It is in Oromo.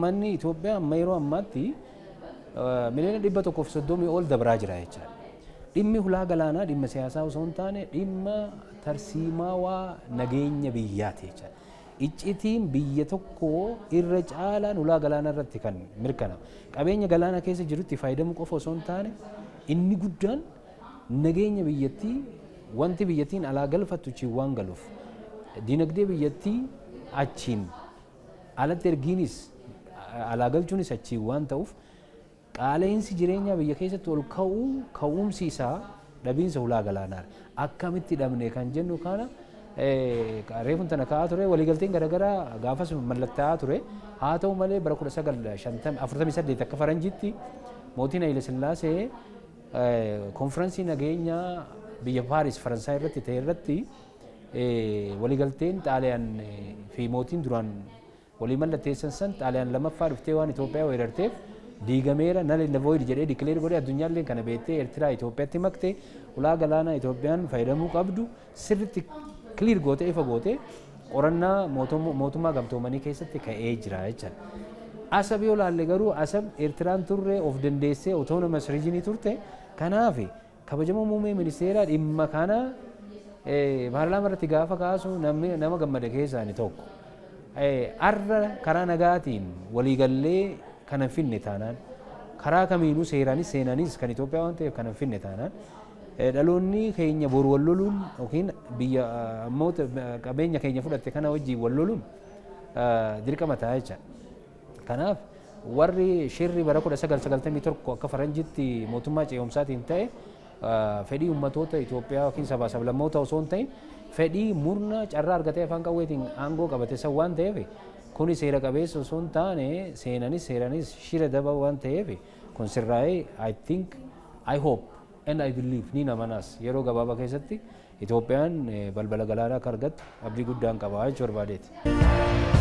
Uummanni Itoophiyaa amma yeroo ammaatti miliyoona 130 ol dabraa jira jechaadha. Dhimmi hulaa galaanaa dhimma siyaasaa osoo hin taane dhimma tarsiimaawaa nageenya biyyaati jechaadha. Iccitiin biyya tokko irra caalaan hulaa galaanaa irratti kan mirkanaa'u. Qabeenya galaanaa keessa jirutti fayyadamuu qofa osoo hin taane inni guddaan nageenya biyyattii wanti biyyattiin alaa galfattu achiin waan galuuf dinagdee biyyattii achiin alatti ergiinis alaa galchuunis achiin waan ta'uuf qaala'insi jireenyaa biyya keessatti ol ka'umsi isaa dhabiinsa hulaa galaanaa akkamitti dhabne kan jennu kana reefun tana ka'aa ture waliigalteen garaagaraa gaafas mallattaa'aa ture haa ta'u malee bara 1948 akka faranjiitti mootiin Haile Sillaasee konfiraansii nageenyaa biyya Paaris Faransaay irratti ta'e irratti waliigalteen Xaaliyaan fi mootiin duraan walii mallatteessan san Xaaliyaan lammaffaa dhuftee waan Itoophiyaa weerarteef diigameera null and void jedhee dikleer godhee addunyaallee kana beektee Eertiraa Itoophiyaatti maktee hulaa galaanaa Itoophiyaan fayyadamuu qabdu sirriitti clear gootee ifa gootee qorannaa mootummaa gamtoomanii keessatti ka'ee jira jechuudha. Asab yoo laalle garuu Asab Eertiraan turre of dandeessee autonomous region turte kanaaf kabajamoo muummee ministeeraa dhimma kana paarlaamaa irratti gaafa kaasu nama gammade keessaa inni tokko. Arra karaa nagaatiin waliigallee kana finne taanaan karaa kamiinuu seeraanis seenaanis kan Itoophiyaa waan ta'eef kana finne taanaan dhaloonni keenya boru wal loluun yookiin biyya ammoota qabeenya keenya fudhatte kana wajjin wal loluun dirqama ta'a jechaadha. Kanaaf warri shirri bara 1991 akka faranjitti mootummaa ce'umsaatiin ta'e fedhii ummatoota Itoophiyaa yookiin sabaa sablammoota osoo hin ta'in fedhii murna carraa argatee afaan qawweetiin aangoo qabate san waan ta'eef kuni seera qabeessa osoo hin taane seeraanis shira daba waan ta'eef kun sirraa'ee I think I hope and I believe ni namanas yeroo gabaabaa keessatti Itoophiyaan balbala galaanaa akka argattu abdii guddaan qaba jechuu barbaadeeti.